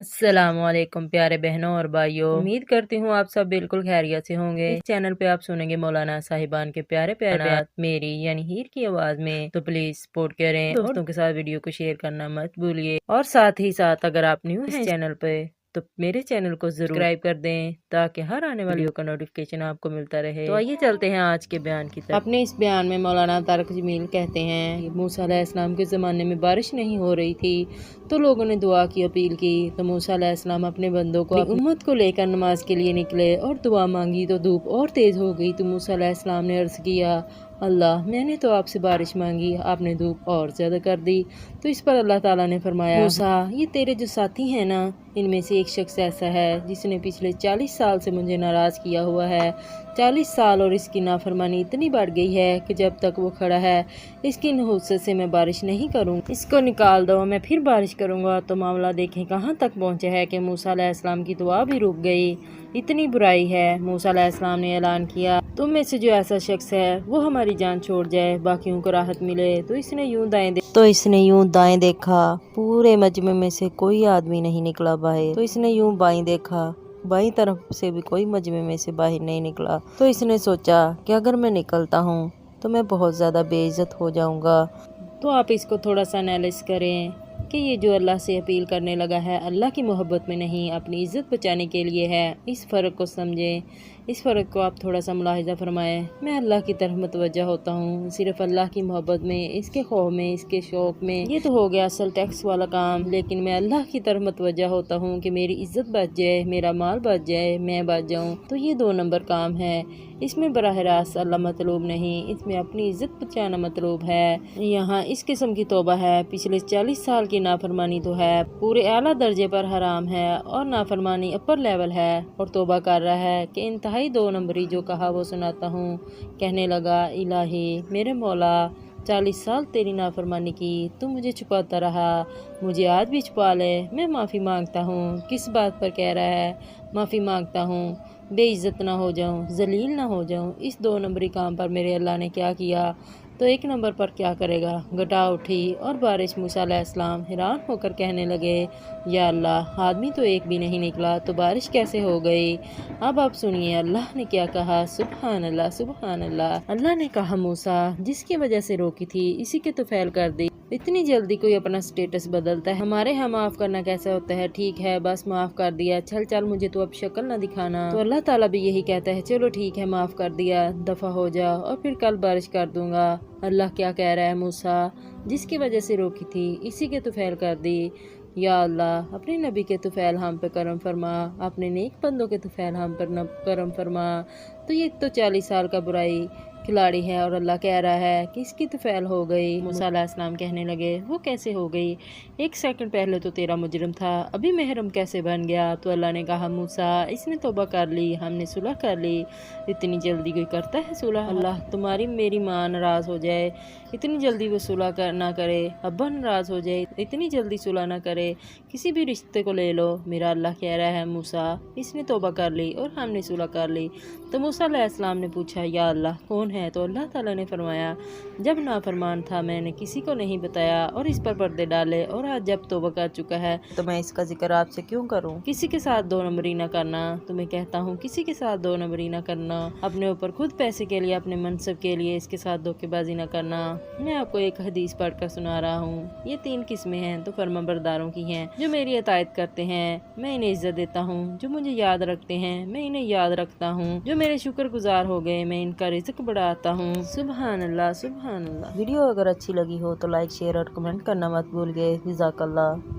अस्सलाम वालेकुम प्यारे बहनों और भाइयों, उम्मीद करती हूँ आप सब बिल्कुल खैरियत से होंगे। इस चैनल पे आप सुनेंगे मौलाना साहिबान के प्यारे प्यारे बात मेरी यानी हीर की आवाज में। तो प्लीज सपोर्ट करें, दोस्तों के साथ वीडियो को शेयर करना मत भूलिए। और साथ ही साथ अगर आप न्यू हैं इस चैनल पे तो मेरे चैनल को जरूर सब्सक्राइब कर दें ताकि हर आने वाली वीडियो का नोटिफिकेशन आपको मिलता रहे। तो आइए चलते हैं आज के बयान की तरफ। अपने इस बयान में मौलाना तारिक जमील कहते हैं, मूसा अलैहिस्सलाम के ज़माने में बारिश नहीं हो रही थी तो लोगों ने दुआ की अपील की तो मूसा अलैहिस्सलाम अपने बंदों को अपनी उम्मत को लेकर नमाज के लिए निकले और दुआ मांगी तो धूप और तेज हो गई। तो मूसा अलैहिस्सलाम ने अर्ज किया, अल्लाह मैंने तो आपसे बारिश मांगी, आपने धूप और ज्यादा कर दी। तो इस पर अल्लाह ताला ने फरमाया, मूसा ये तेरे जो साथी हैं ना, इनमें से एक शख्स ऐसा है जिसने पिछले 40 साल से मुझे नाराज किया हुआ है। 40 साल और इसकी नाफरमानी इतनी बढ़ गई है कि जब तक वो खड़ा है इसकी नहुसत से मैं बारिश नहीं करूँगा। इसको निकाल दो, मैं फिर बारिश करूँगा। तो मामला देखें कहाँ तक पहुँचा है कि मूसा अलैहिस्सलाम की दुआ भी रुक गई, इतनी बुराई है। मूसा अलैहिस्सलाम ने ऐलान किया, तुम में से जो ऐसा शख्स है वो हमारी जान छोड़ जाए, बाकियों को राहत मिले। तो इसने यूं दाएं देखा, पूरे मजमे में से कोई आदमी नहीं निकला बाहर। तो इसने यूं बाएं देखा, बाईं तरफ से भी कोई मजमे में से बाहर नहीं निकला। तो इसने सोचा कि अगर मैं निकलता हूँ तो मैं बहुत ज़्यादा बेइज्जत हो जाऊँगा। तो आप इसको थोड़ा सा एनालिसिस करें कि ये जो अल्लाह से अपील करने लगा है अल्लाह की मोहब्बत में नहीं, अपनी इज्जत बचाने के लिए है। इस फ़र्क को समझें, इस फ़र्क को आप थोड़ा सा मुलाहिजा फरमाएं। मैं अल्लाह की तरफ मुतवज्जा होता हूँ सिर्फ अल्लाह की मोहब्बत में, इसके खौफ में, इसके शौक़ में। ये तो हो गया असल टैक्स वाला काम, लेकिन मैं अल्लाह की तरफ मुतवज्जा होता हूँ कि मेरी इज्जत बच जाए, मेरा माल बच जाए, मैं बच जाऊँ। तो ये 2 नंबर काम है। इसमें बराह रास्त अल्लाह मतलूब नहीं, इसमें अपनी इज्जत बचाना मतलूब है। यहाँ इस किस्म की तौबा है, पिछले 40 साल की नाफरमानी तो है, पूरे आला दर्जे पर हराम है और नाफरमानी अपर लेवल है। और तौबा कर रहा है कि इंतहाई 2 नंबरी जो कहा वो सुनाता हूँ। कहने लगा, इलाही मेरे मौला 40 साल तेरी नाफरमानी की, तू मुझे छुपाता रहा, मुझे आज भी छुपा ले। मैं माफ़ी मांगता हूँ। किस बात पर कह रहा है? माफ़ी मांगता हूँ बेइज्जत ना हो जाऊँ, जलील ना हो जाऊँ। इस 2 नंबरी काम पर मेरे अल्लाह ने क्या किया तो 1 नंबर पर क्या करेगा? घटा उठी और बारिश। मूसा अलैहिस्सलाम हैरान होकर कहने लगे, या अल्लाह आदमी तो एक भी नहीं निकला तो बारिश कैसे हो गई? अब आप सुनिए अल्लाह ने क्या कहा। सुबहान अल्लाह, सुबहान अल्लाह। अल्लाह ने कहा, मूसा जिसकी वजह से रोकी थी इसी के तो फैल कर दी। इतनी जल्दी कोई अपना स्टेटस बदलता है? हमारे यहाँ माफ़ करना कैसे होता है? ठीक है बस माफ़ कर दिया, चल चल मुझे तो अब शक्ल ना दिखाना। तो अल्लाह ताला भी यही कहता है, चलो ठीक है माफ़ कर दिया, दफ़ा हो जा और फिर कल बारिश कर दूंगा। अल्लाह क्या कह रहा है, मूसा जिसकी वजह से रोकी थी इसी के तो फैल कर दी। या अल्लाह अपने नबी के तो फैल हम पे करम फरमा, अपने नेक बंदों के तो फैल हम पर करम फरमा। तो ये तो 40 साल का बुराई खिलाड़ी है और अल्लाह कह रहा है कि इसकी तो फैल हो गई। मूसा अलैहिस्सलाम कहने लगे, वो कैसे हो गई? 1 सेकंड पहले तो तेरा मुजरिम था, अभी महरम कैसे बन गया? तो अल्लाह ने कहा, मूसा इसने तौबा कर ली, हमने सुलह कर ली। इतनी जल्दी कोई करता है सुलह? अल्लाह तुम्हारी मेरी माँ नाराज़ हो जाए, इतनी जल्दी वो सुलह ना करे, अब्बा नाराज़ हो जाए, इतनी जल्दी सुलह ना करे। किसी भी रिश्ते को ले लो, मेरा अल्लाह कह रहा है मूसा इसने तौबा कर ली और हमने सुलह कर ली। तो मूसा अलैहिस्सलाम ने पूछा, या अल्लाह कौन है? तो अल्लाह ताला ने फरमाया, जब नाफरमान था मैंने किसी को नहीं बताया और इस पर पर्दे डाले, और आज जब तौबा कर चुका है तो मैं इसका जिक्र आपसे क्यों करूं? किसी के साथ 2 नंबरी ना करना, तुम्हें कहता हूँ किसी के साथ 2 नंबरी ना करना। अपने ऊपर खुद पैसे के लिए, अपने मनसब के लिए इसके साथ धोखेबाजी ना करना। मैं आपको एक हदीस पढ़कर सुना रहा हूँ। ये 3 किस्में हैं तो फर्माबरदारों की हैं। जो मेरी अतायत करते हैं मैं इन्हें इज्जत देता हूँ, जो मुझे याद रखते हैं मैं इन्हें याद रखता हूँ, जो मेरे शुक्रगुजार हो गए मैं इनका रिज़्क बढ़ाता हूँ। सुबहान अल्लाह, सुबहान अल्लाह। वीडियो अगर अच्छी लगी हो तो लाइक शेयर और कमेंट करना मत भूलिए। जज़ाकल्लाह।